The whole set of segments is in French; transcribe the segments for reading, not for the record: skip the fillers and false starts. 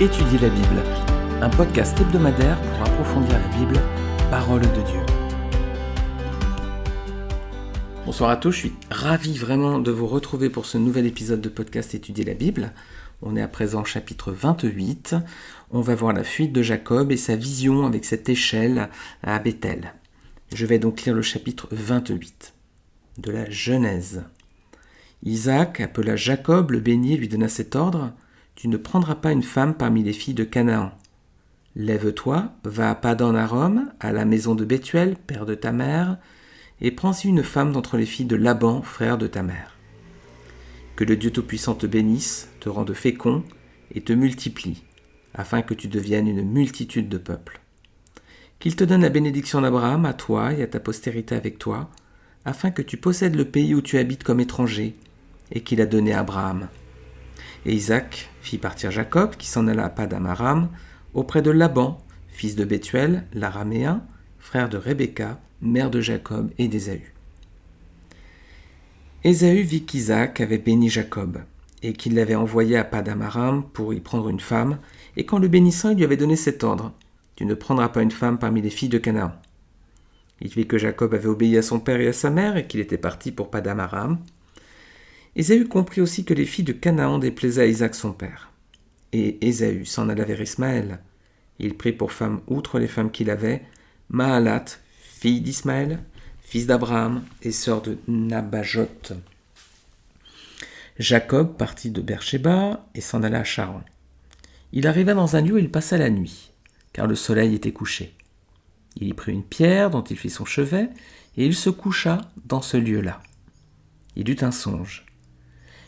Étudier la Bible, un podcast hebdomadaire pour approfondir la Bible, parole de Dieu. Bonsoir à tous, je suis ravi vraiment de vous retrouver pour ce nouvel épisode de podcast Étudier la Bible. On est à présent au chapitre 28. On va voir la fuite de Jacob et sa vision avec cette échelle à Béthel. Je vais donc lire le chapitre 28 de la Genèse. Isaac appela Jacob, le bénit, et lui donna cet ordre: tu ne prendras pas une femme parmi les filles de Canaan. Lève-toi, va à Padan-Aram, à la maison de Bethuel, père de ta mère, et prends-y une femme d'entre les filles de Laban, frère de ta mère. Que le Dieu Tout-Puissant te bénisse, te rende fécond et te multiplie, afin que tu deviennes une multitude de peuples. Qu'il te donne la bénédiction d'Abraham à toi et à ta postérité avec toi, afin que tu possèdes le pays où tu habites comme étranger, et qu'il a donné à Abraham. Et Isaac fit partir Jacob, qui s'en alla à Padan-Aram, auprès de Laban, fils de Bethuel, l'Araméen, frère de Rebecca, mère de Jacob et d'Ésaü. Ésaü vit qu'Isaac avait béni Jacob, et qu'il l'avait envoyé à Padan-Aram pour y prendre une femme, et qu'en le bénissant, il lui avait donné cet ordre: tu ne prendras pas une femme parmi les filles de Canaan. Il vit que Jacob avait obéi à son père et à sa mère, et qu'il était parti pour Padan-Aram. Ésaü comprit aussi que les filles de Canaan déplaisaient à Isaac son père. Et Ésaü s'en alla vers Ismaël. Il prit pour femme, outre les femmes qu'il avait, Mahalat, fille d'Ismaël, fils d'Abraham et sœur de Nabajot. Jacob partit de Beersheba et s'en alla à Charan. Il arriva dans un lieu où il passa la nuit, car le soleil était couché. Il y prit une pierre dont il fit son chevet, et il se coucha dans ce lieu-là. Il eut un songe.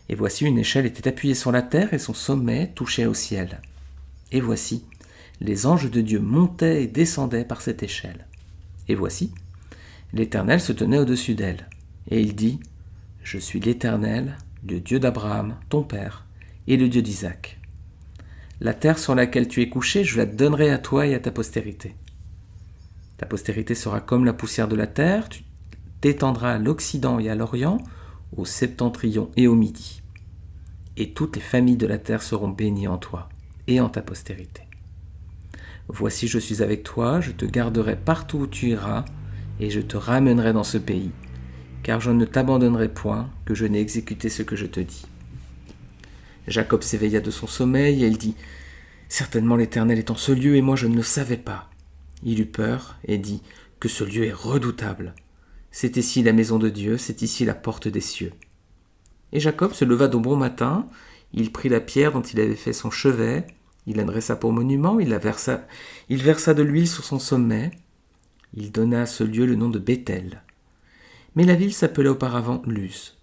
Et voici, une échelle était appuyée sur la terre et son sommet touchait au ciel. Et voici, les anges de Dieu montaient et descendaient par cette échelle. Et voici, l'Éternel se tenait au-dessus d'elle. Et il dit: je suis l'Éternel, le Dieu d'Abraham, ton père, et le Dieu d'Isaac. La terre sur laquelle tu es couché, je la donnerai à toi et à ta postérité. Ta postérité sera comme la poussière de la terre, tu t'étendras à l'Occident et à l'Orient, au septentrion et au midi. Et toutes les familles de la terre seront bénies en toi et en ta postérité. Voici, je suis avec toi, je te garderai partout où tu iras, et je te ramènerai dans ce pays, car je ne t'abandonnerai point, que je n'ai exécuté ce que je te dis. Jacob s'éveilla de son sommeil, et il dit: certainement l'Éternel est en ce lieu, et moi je ne le savais pas. Il eut peur, et dit: que ce lieu est redoutable. C'est ici la maison de Dieu, c'est ici la porte des cieux. Et Jacob se leva de bon matin, il prit la pierre dont il avait fait son chevet, il la dressa pour monument, il versa de l'huile sur son sommet, il donna à ce lieu le nom de Béthel. Mais la ville s'appelait auparavant Luz.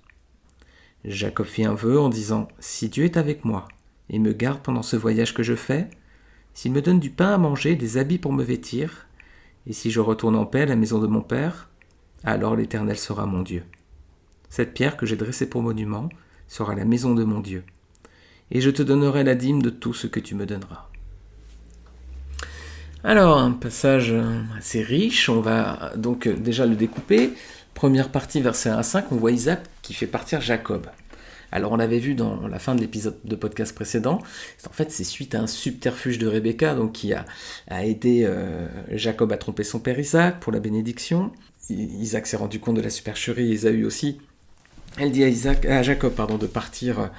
Jacob fit un vœu en disant: si Dieu est avec moi et me garde pendant ce voyage que je fais, s'il me donne du pain à manger, des habits pour me vêtir, et si je retourne en paix à la maison de mon père, alors l'Éternel sera mon Dieu. Cette pierre que j'ai dressée pour monument sera la maison de mon Dieu. Et je te donnerai la dîme de tout ce que tu me donneras. Alors, un passage assez riche, on va donc déjà le découper. Première partie, versets 1 à 5, on voit Isaac qui fait partir Jacob. Alors, on l'avait vu dans la fin de l'épisode de podcast précédent. En fait, c'est suite à un subterfuge de Rebecca, donc qui a aidé Jacob à tromper son père Isaac pour la bénédiction. Isaac s'est rendu compte de la supercherie, Ésaü aussi. Elle dit à Jacob de partir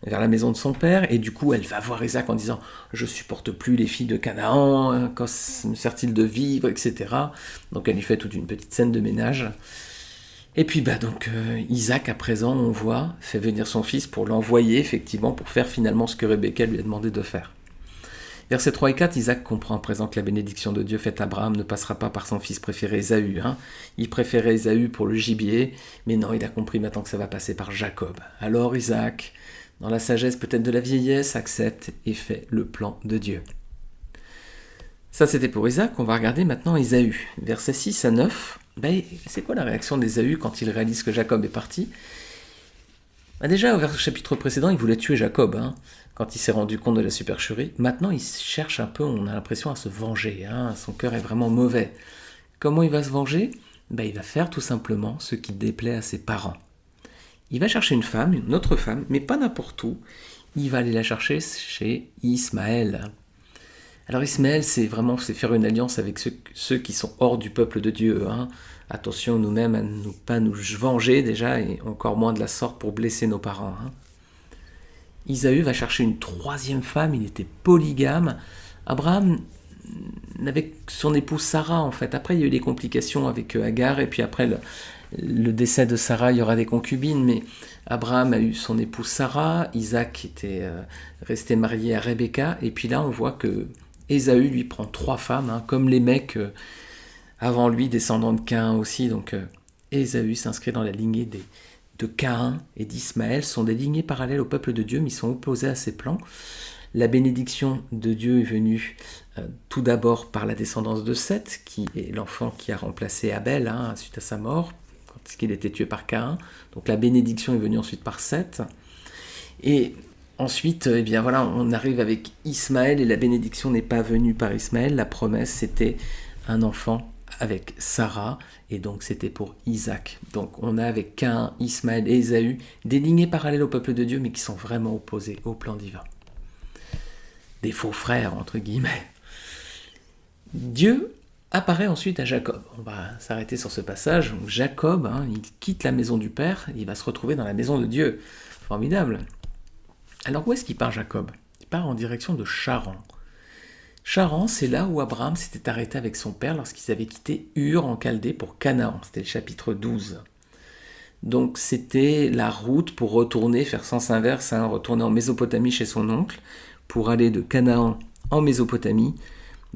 vers la maison de son père, et du coup elle va voir Isaac en disant: je supporte plus les filles de Canaan, quand me sert-il de vivre, etc. Donc elle lui fait toute une petite scène de ménage. Et puis Isaac, à présent, on voit, fait venir son fils pour l'envoyer effectivement pour faire finalement ce que Rebecca lui a demandé de faire. Versets 3 et 4, Isaac comprend à présent que la bénédiction de Dieu faite à Abraham ne passera pas par son fils préféré Ésaü. Il préférait Ésaü pour le gibier, mais non, il a compris maintenant que ça va passer par Jacob. Alors Isaac, dans la sagesse peut-être de la vieillesse, accepte et fait le plan de Dieu. Ça, c'était pour Isaac. On va regarder maintenant Ésaü. Versets 6 à 9, c'est quoi la réaction d'Ésaü quand il réalise que Jacob est parti ? Déjà, au chapitre précédent, il voulait tuer Jacob, quand il s'est rendu compte de la supercherie. Maintenant, il cherche un peu, on a l'impression, à se venger. Son cœur est vraiment mauvais. Comment il va se venger ? Il va faire tout simplement ce qui déplaît à ses parents. Il va chercher une autre femme, mais pas n'importe où. il va aller la chercher chez Ismaël. Alors Ismaël, c'est faire une alliance avec ceux qui sont hors du peuple de Dieu. Attention nous-mêmes à ne pas nous venger déjà, et encore moins de la sorte pour blesser nos parents. Isaü va chercher une troisième femme, il était polygame. Abraham n'avait son épouse Sarah en fait. Après il y a eu des complications avec Agar, et puis après le décès de Sarah, il y aura des concubines, mais Abraham a eu son épouse Sarah, Isaac était resté marié à Rebecca, et puis là on voit que Ésaü lui prend 3 femmes, comme les mecs avant lui, descendants de Caïn aussi. Donc Ésaü s'inscrit dans la lignée de Caïn et d'Ismaël, sont des lignées parallèles au peuple de Dieu, mais ils sont opposés à ses plans. La bénédiction de Dieu est venue tout d'abord par la descendance de Seth, qui est l'enfant qui a remplacé Abel suite à sa mort, quand il était tué par Caïn. Donc la bénédiction est venue ensuite par Seth. Et ensuite, on arrive avec Ismaël, et la bénédiction n'est pas venue par Ismaël. La promesse, c'était un enfant avec Sarah, et donc c'était pour Isaac. Donc on a avec Caïn, Ismaël et Ésaü des lignées parallèles au peuple de Dieu, mais qui sont vraiment opposés au plan divin. Des faux frères, entre guillemets. Dieu apparaît ensuite à Jacob. On va s'arrêter sur ce passage. Donc Jacob, il quitte la maison du Père, il va se retrouver dans la maison de Dieu. Formidable. Alors où est-ce qu'il part, Jacob ? Il part en direction de Charan. Charan, c'est là où Abraham s'était arrêté avec son père lorsqu'ils avaient quitté Ur en Chaldée pour Canaan. C'était le chapitre 12. Donc c'était la route pour retourner, faire sens inverse, retourner en Mésopotamie chez son oncle, pour aller de Canaan en Mésopotamie.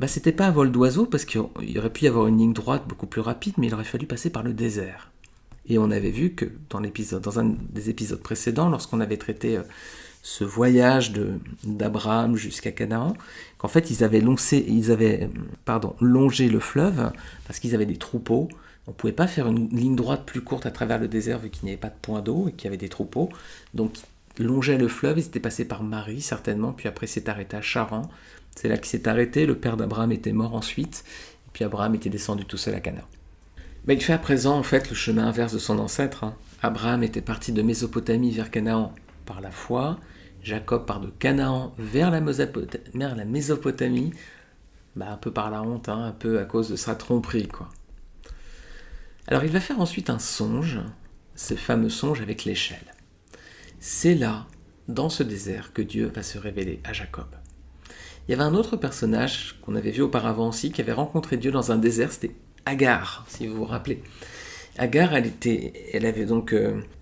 C'était pas un vol d'oiseau, parce qu'il aurait pu y avoir une ligne droite beaucoup plus rapide, mais il aurait fallu passer par le désert. Et on avait vu que dans un des épisodes précédents, lorsqu'on avait traité ce voyage d'Abraham jusqu'à Canaan, qu'en fait ils avaient longé le fleuve parce qu'ils avaient des troupeaux. On ne pouvait pas faire une ligne droite plus courte à travers le désert vu qu'il n'y avait pas de point d'eau et qu'il y avait des troupeaux. Donc ils longeaient le fleuve, ils étaient passés par Marie certainement, puis après s'est arrêté à Charan. C'est là qu'il s'est arrêté, le père d'Abraham était mort ensuite, et puis Abraham était descendu tout seul à Canaan. Il fait à présent en fait le chemin inverse de son ancêtre. Abraham était parti de Mésopotamie vers Canaan par la foi. Jacob part de Canaan vers la Mésopotamie, un peu par la honte, un peu à cause de sa tromperie, quoi. Alors il va faire ensuite un songe, ce fameux songe avec l'échelle. C'est là, dans ce désert, que Dieu va se révéler à Jacob. Il y avait un autre personnage qu'on avait vu auparavant aussi, qui avait rencontré Dieu dans un désert, c'était Agar, si vous vous rappelez. Agar, elle avait donc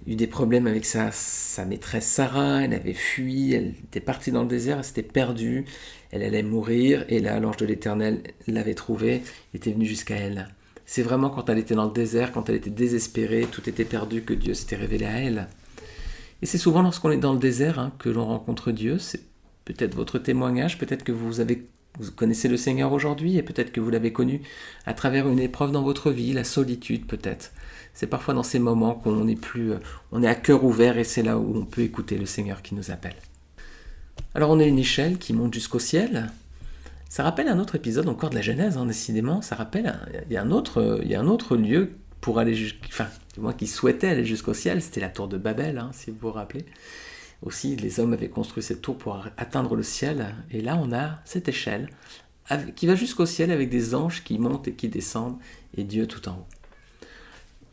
eu des problèmes avec sa maîtresse Sarah, elle avait fui, elle était partie dans le désert, elle s'était perdue, elle allait mourir, et là l'ange de l'Éternel l'avait trouvée, il était venu jusqu'à elle. C'est vraiment quand elle était dans le désert, quand elle était désespérée, tout était perdu, que Dieu s'était révélé à elle. Et c'est souvent lorsqu'on est dans le désert que l'on rencontre Dieu. C'est peut-être votre témoignage, peut-être que vous connaissez le Seigneur aujourd'hui, et peut-être que vous l'avez connu à travers une épreuve dans votre vie, la solitude peut-être. C'est parfois dans ces moments qu'on on est à cœur ouvert, et c'est là où on peut écouter le Seigneur qui nous appelle. Alors on a une échelle qui monte jusqu'au ciel. Ça rappelle un autre épisode encore de la Genèse, décidément. Ça rappelle, il y a un autre lieu pour aller du moins qui souhaitait aller jusqu'au ciel, c'était la tour de Babel, si vous vous rappelez. Aussi, les hommes avaient construit cette tour pour atteindre le ciel, et là on a cette échelle qui va jusqu'au ciel avec des anges qui montent et qui descendent, et Dieu tout en haut.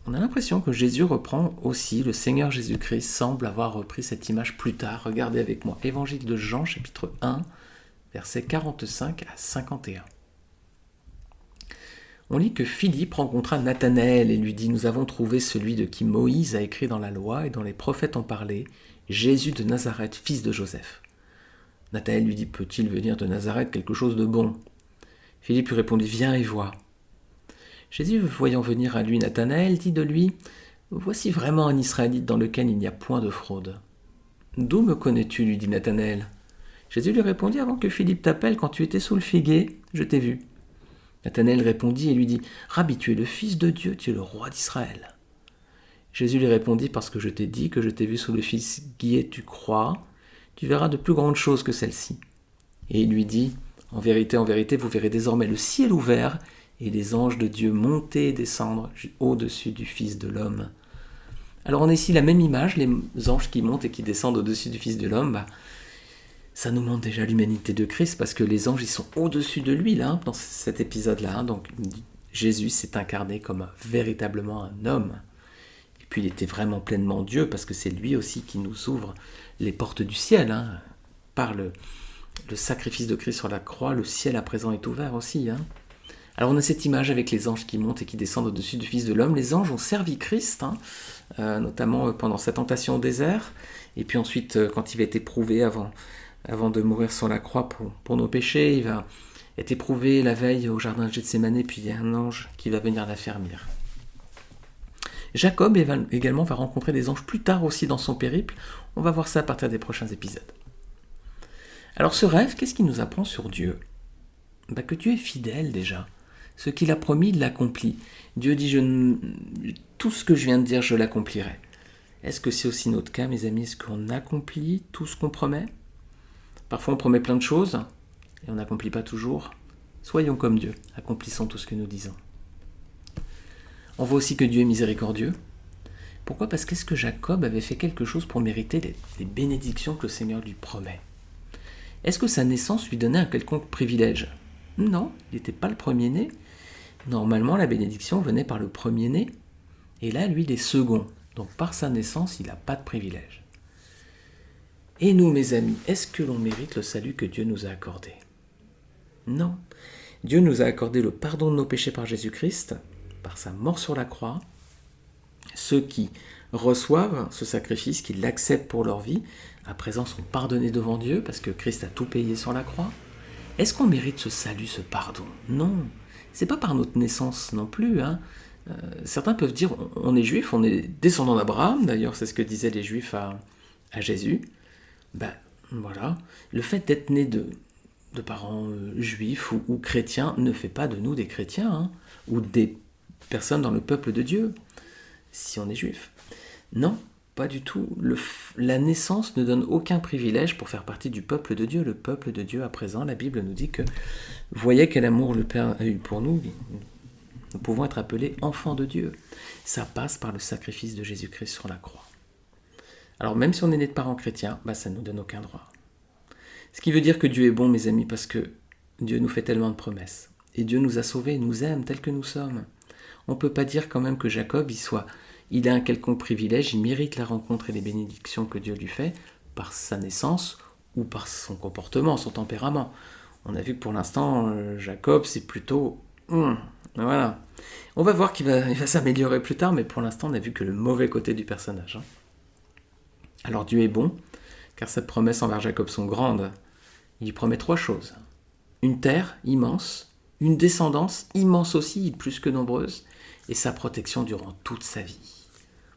On a l'impression que Jésus reprend aussi, le Seigneur Jésus-Christ semble avoir repris cette image plus tard. Regardez avec moi, Évangile de Jean, chapitre 1, versets 45 à 51. On lit que Philippe rencontra Nathanaël et lui dit « Nous avons trouvé celui de qui Moïse a écrit dans la loi et dont les prophètes ont parlé, Jésus de Nazareth, fils de Joseph. » Nathanaël lui dit « Peut-il venir de Nazareth quelque chose de bon ?» Philippe lui répondit « Viens et vois. » Jésus, voyant venir à lui Nathanaël, dit de lui « Voici vraiment un Israélite dans lequel il n'y a point de fraude. »« D'où me connais-tu » lui dit Nathanaël. Jésus lui répondit « Avant que Philippe t'appelle, quand tu étais sous le figuier, je t'ai vu. » Nathanaël répondit et lui dit « Rabbi, tu es le Fils de Dieu, tu es le roi d'Israël. » Jésus lui répondit « Parce que je t'ai dit que je t'ai vu sous le figuier, tu crois, tu verras de plus grandes choses que celles-ci. » Et il lui dit « En vérité, vous verrez désormais le ciel ouvert et les anges de Dieu monter et descendre au-dessus du Fils de l'homme. » Alors on a ici la même image, les anges qui montent et qui descendent au-dessus du Fils de l'homme. Ça nous montre déjà l'humanité de Christ, parce que les anges, ils sont au-dessus de lui, là, dans cet épisode-là. Donc, Jésus s'est incarné comme véritablement un homme. Et puis, il était vraiment pleinement Dieu, parce que c'est lui aussi qui nous ouvre les portes du ciel. Par le sacrifice de Christ sur la croix, le ciel à présent est ouvert aussi. Alors, on a cette image avec les anges qui montent et qui descendent au-dessus du Fils de l'homme. Les anges ont servi Christ, notamment pendant sa tentation au désert. Et puis ensuite, quand il va être éprouvé avant de mourir sur la croix pour nos péchés, il va être éprouvé la veille au jardin de Gethsémanée, puis il y a un ange qui va venir l'affermir. Jacob également va rencontrer des anges plus tard aussi dans son périple. On va voir ça à partir des prochains épisodes. Alors ce rêve, qu'est-ce qu'il nous apprend sur Dieu ? Que Dieu est fidèle déjà. Ce qu'il a promis, il l'accomplit. Dieu dit, tout ce que je viens de dire, je l'accomplirai. Est-ce que c'est aussi notre cas, mes amis ? Est-ce qu'on accomplit tout ce qu'on promet ? Parfois on promet plein de choses et on n'accomplit pas toujours. Soyons comme Dieu, accomplissons tout ce que nous disons. On voit aussi que Dieu est miséricordieux. Pourquoi ? Parce qu'est-ce que Jacob avait fait quelque chose pour mériter les bénédictions que le Seigneur lui promet ? Est-ce que sa naissance lui donnait un quelconque privilège ? Non, il n'était pas le premier-né. Normalement, la bénédiction venait par le premier-né. Et là, lui, il est second. Donc, par sa naissance, il n'a pas de privilège. Et nous, mes amis, est-ce que l'on mérite le salut que Dieu nous a accordé ? Non. Dieu nous a accordé le pardon de nos péchés par Jésus-Christ, par sa mort sur la croix. Ceux qui reçoivent ce sacrifice, qui l'acceptent pour leur vie, à présent sont pardonnés devant Dieu, parce que Christ a tout payé sur la croix. Est-ce qu'on mérite ce salut, ce pardon ? Non. C'est pas par notre naissance non plus. Certains peuvent dire, on est juif, on est descendant d'Abraham, d'ailleurs c'est ce que disaient les juifs à Jésus. Voilà. Le fait d'être né de parents juifs ou chrétiens ne fait pas de nous des chrétiens, ou des personnes dans le peuple de Dieu, si on est juif. Non, pas du tout. La naissance ne donne aucun privilège pour faire partie du peuple de Dieu. Le peuple de Dieu, à présent, la Bible nous dit que, voyez quel amour le Père a eu pour nous, nous pouvons être appelés enfants de Dieu. Ça passe par le sacrifice de Jésus-Christ sur la croix. Alors même si on est né de parents chrétiens, ça ne nous donne aucun droit. Ce qui veut dire que Dieu est bon, mes amis, parce que Dieu nous fait tellement de promesses. Et Dieu nous a sauvés, nous aime tels que nous sommes. On ne peut pas dire quand même que Jacob, il a un quelconque privilège, il mérite la rencontre et les bénédictions que Dieu lui fait par sa naissance ou par son comportement, son tempérament. On a vu que pour l'instant, Jacob, c'est plutôt... voilà. On va voir qu'il va s'améliorer plus tard, mais pour l'instant, on n'a vu que le mauvais côté du personnage. Alors Dieu est bon, car ses promesses envers Jacob sont grandes. Il lui promet 3 choses. Une terre immense, une descendance immense aussi, plus que nombreuse, et sa protection durant toute sa vie.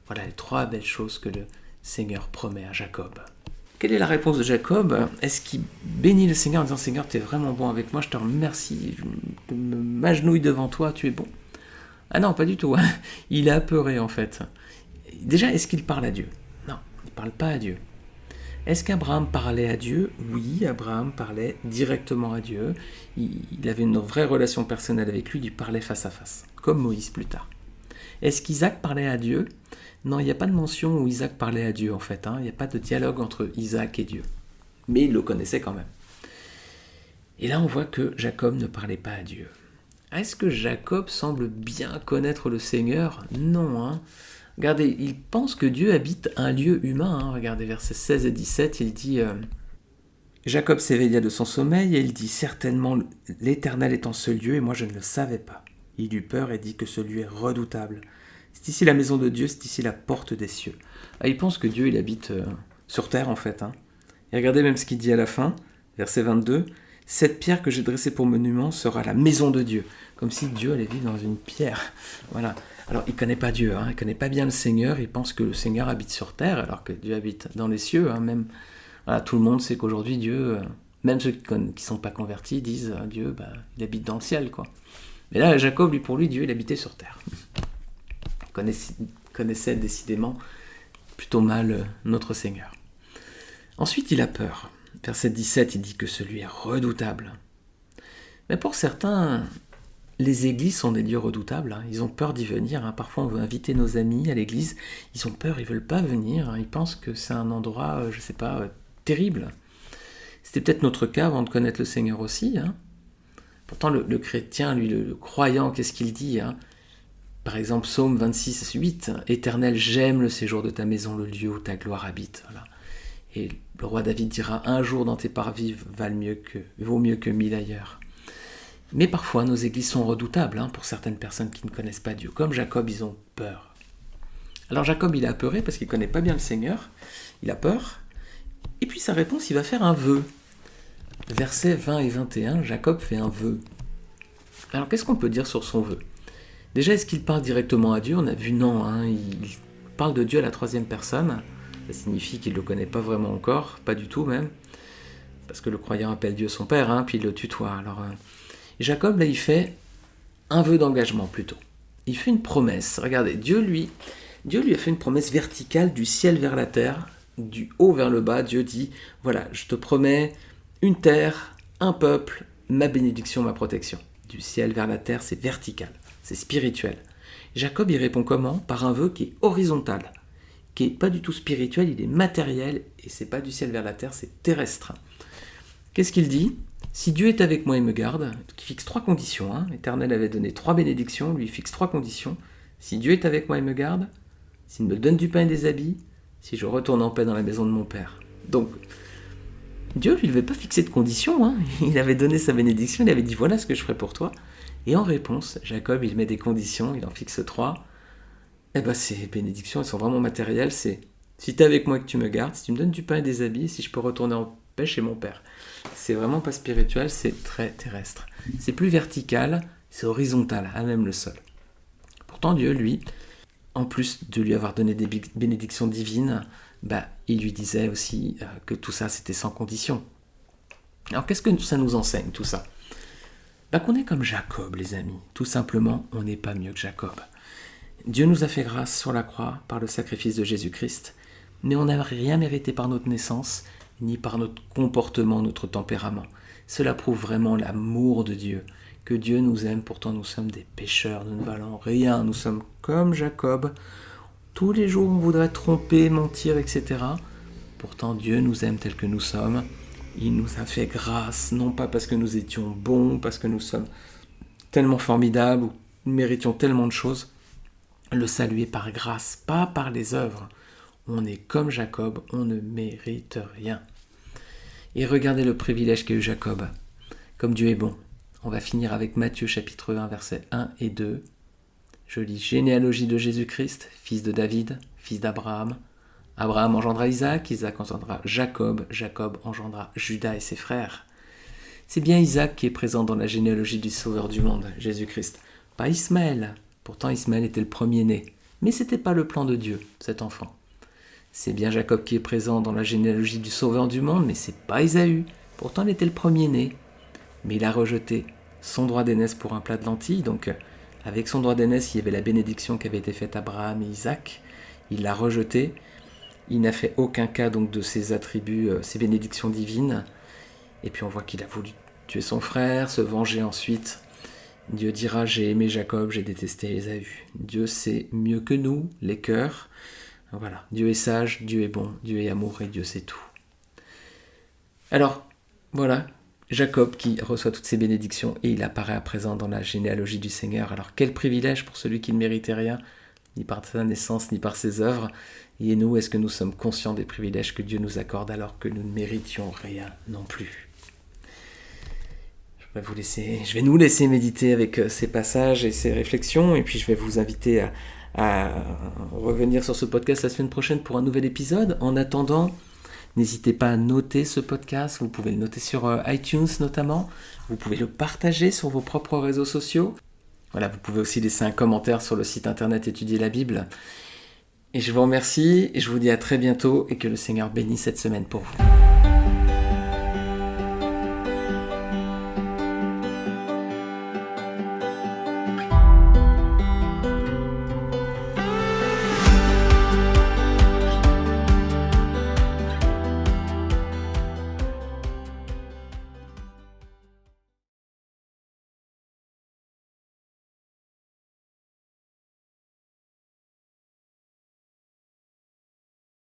Voilà les 3 belles choses que le Seigneur promet à Jacob. Quelle est la réponse de Jacob ? Est-ce qu'il bénit le Seigneur en disant « Seigneur, tu es vraiment bon avec moi, je te remercie, je m'agenouille devant toi, tu es bon ». Ah non, pas du tout. Il est apeuré en fait. Déjà, est-ce qu'il parle à Dieu ? Non, il ne parle pas à Dieu. Est-ce qu'Abraham parlait à Dieu ? Oui, Abraham parlait directement à Dieu. Il avait une vraie relation personnelle avec lui, il parlait face à face, comme Moïse plus tard. Est-ce qu'Isaac parlait à Dieu ? Non, il n'y a pas de mention où Isaac parlait à Dieu en fait. Il n'y a pas de dialogue entre Isaac et Dieu. Mais il le connaissait quand même. Et là, on voit que Jacob ne parlait pas à Dieu. Est-ce que Jacob semble bien connaître le Seigneur ? Non, Regardez, il pense que Dieu habite un lieu humain. Regardez, versets 16 et 17, il dit Jacob s'éveilla de son sommeil et il dit « Certainement, l'Éternel est en ce lieu et moi je ne le savais pas. » Il eut peur et dit que ce lieu est redoutable. C'est ici la maison de Dieu, c'est ici la porte des cieux. Il pense que Dieu, il habite sur terre en fait. Et regardez même ce qu'il dit à la fin, verset 22. « Cette pierre que j'ai dressée pour monument sera la maison de Dieu. » Comme si Dieu allait vivre dans une pierre. Voilà. Alors, il ne connaît pas Dieu, il ne connaît pas bien le Seigneur, il pense que le Seigneur habite sur terre, alors que Dieu habite dans les cieux. Même, voilà, tout le monde sait qu'aujourd'hui, Dieu, même ceux qui ne sont pas convertis, disent Dieu, il habite dans le ciel, quoi. Mais là, Jacob, pour lui, Dieu, il habitait sur terre. Il connaissait décidément plutôt mal notre Seigneur. Ensuite, il a peur. Verset 17, il dit que celui est redoutable. Mais pour certains, les églises sont des lieux redoutables. Ils ont peur d'y venir. Parfois, on veut inviter nos amis à l'église. Ils ont peur, ils ne veulent pas venir. Ils pensent que c'est un endroit, terrible. C'était peut-être notre cas avant de connaître le Seigneur aussi. Pourtant, le chrétien, lui, le croyant, qu'est-ce qu'il dit Par exemple, Psaume 26, 8, « Éternel, j'aime le séjour de ta maison, le lieu où ta gloire habite. » Voilà. Et le roi David dira « Un jour dans tes parvis vaut mieux que 1000 ailleurs. » Mais parfois, nos églises sont redoutables pour certaines personnes qui ne connaissent pas Dieu. Comme Jacob, ils ont peur. Alors Jacob, il est apeuré parce qu'il ne connaît pas bien le Seigneur. Il a peur. Et puis sa réponse, il va faire un vœu. Versets 20 et 21, Jacob fait un vœu. Alors qu'est-ce qu'on peut dire sur son vœu ? Déjà, est-ce qu'il parle directement à Dieu ? On a vu non, il parle de Dieu à la troisième personne. Ça signifie qu'il ne le connaît pas vraiment encore, pas du tout même. Parce que le croyant appelle Dieu son père, puis il le tutoie. Alors, Jacob, là, il fait un vœu d'engagement plutôt. Il fait une promesse. Regardez, Dieu lui a fait une promesse verticale du ciel vers la terre, du haut vers le bas. Dieu dit, voilà, je te promets une terre, un peuple, ma bénédiction, ma protection. Du ciel vers la terre, c'est vertical, c'est spirituel. Jacob, il répond comment ? Par un vœu qui est horizontal, qui n'est pas du tout spirituel, il est matériel, et c'est pas du ciel vers la terre, c'est terrestre. Qu'est-ce qu'il dit ? Si Dieu est avec moi et me garde, il fixe 3 conditions. L'Éternel avait donné 3 bénédictions, lui il fixe 3 conditions. Si Dieu est avec moi et me garde, s'il me donne du pain et des habits, si je retourne en paix dans la maison de mon Père. Donc, Dieu, lui, ne avait pas fixé de conditions. Il avait donné sa bénédiction, il avait dit voilà ce que je ferai pour toi. Et en réponse, Jacob, il met des conditions, il en fixe 3. Ces bénédictions, elles sont vraiment matérielles. C'est si tu es avec moi et que tu me gardes, si tu me donnes du pain et des habits, si je peux retourner en paix chez mon Père. C'est vraiment pas spirituel, c'est très terrestre. C'est plus vertical, c'est horizontal, à même le sol. Pourtant, Dieu, lui, en plus de lui avoir donné des bénédictions divines, il lui disait aussi que tout ça, c'était sans condition. Alors, qu'est-ce que ça nous enseigne, tout ça ? Qu'on est comme Jacob, les amis. Tout simplement, on n'est pas mieux que Jacob. Dieu nous a fait grâce sur la croix par le sacrifice de Jésus-Christ, mais on n'a rien mérité par notre naissance, ni par notre comportement, notre tempérament. Cela prouve vraiment l'amour de Dieu, que Dieu nous aime, pourtant nous sommes des pécheurs, nous ne valons rien, nous sommes comme Jacob. Tous les jours on voudrait tromper, mentir, etc. Pourtant Dieu nous aime tels que nous sommes. Il nous a fait grâce, non pas parce que nous étions bons, parce que nous sommes tellement formidables, ou nous méritions tellement de choses. Le salut est par grâce, pas par les œuvres. On est comme Jacob, on ne mérite rien. Et regardez le privilège qu'a eu Jacob. Comme Dieu est bon. On va finir avec Matthieu chapitre 1, versets 1 et 2. Je lis généalogie de Jésus-Christ, fils de David, fils d'Abraham. Abraham engendra Isaac, Isaac engendra Jacob, Jacob engendra Judas et ses frères. C'est bien Isaac qui est présent dans la généalogie du Sauveur du monde, Jésus-Christ. Pas Ismaël. Pourtant Ismaël était le premier-né. Mais ce n'était pas le plan de Dieu, cet enfant. C'est bien Jacob qui est présent dans la généalogie du Sauveur du monde, mais c'est pas Ésaü. Pourtant il était le premier-né. Mais il a rejeté son droit d'aînesse pour un plat de lentilles. Donc avec son droit d'aînesse, il y avait la bénédiction qui avait été faite à Abraham et Isaac. Il l'a rejeté. Il n'a fait aucun cas donc de ses attributs, ses bénédictions divines. Et puis on voit qu'il a voulu tuer son frère, se venger ensuite. Dieu dira, j'ai aimé Jacob, j'ai détesté Ésaü. Dieu sait mieux que nous, les cœurs. Voilà, Dieu est sage, Dieu est bon, Dieu est amour et Dieu sait tout. Alors, voilà, Jacob qui reçoit toutes ces bénédictions et il apparaît à présent dans la généalogie du Seigneur. Alors quel privilège pour celui qui ne méritait rien, ni par sa naissance, ni par ses œuvres. Et nous, est-ce que nous sommes conscients des privilèges que Dieu nous accorde alors que nous ne méritions rien non plus ? Je vais nous laisser méditer avec ces passages et ces réflexions, et puis je vais vous inviter à revenir sur ce podcast la semaine prochaine pour un nouvel épisode. En attendant, n'hésitez pas à noter ce podcast, vous pouvez le noter sur iTunes notamment, vous pouvez le partager sur vos propres réseaux sociaux. Voilà, vous pouvez aussi laisser un commentaire sur le site internet Étudier la Bible. Et je vous remercie, et je vous dis à très bientôt, et que le Seigneur bénisse cette semaine pour vous.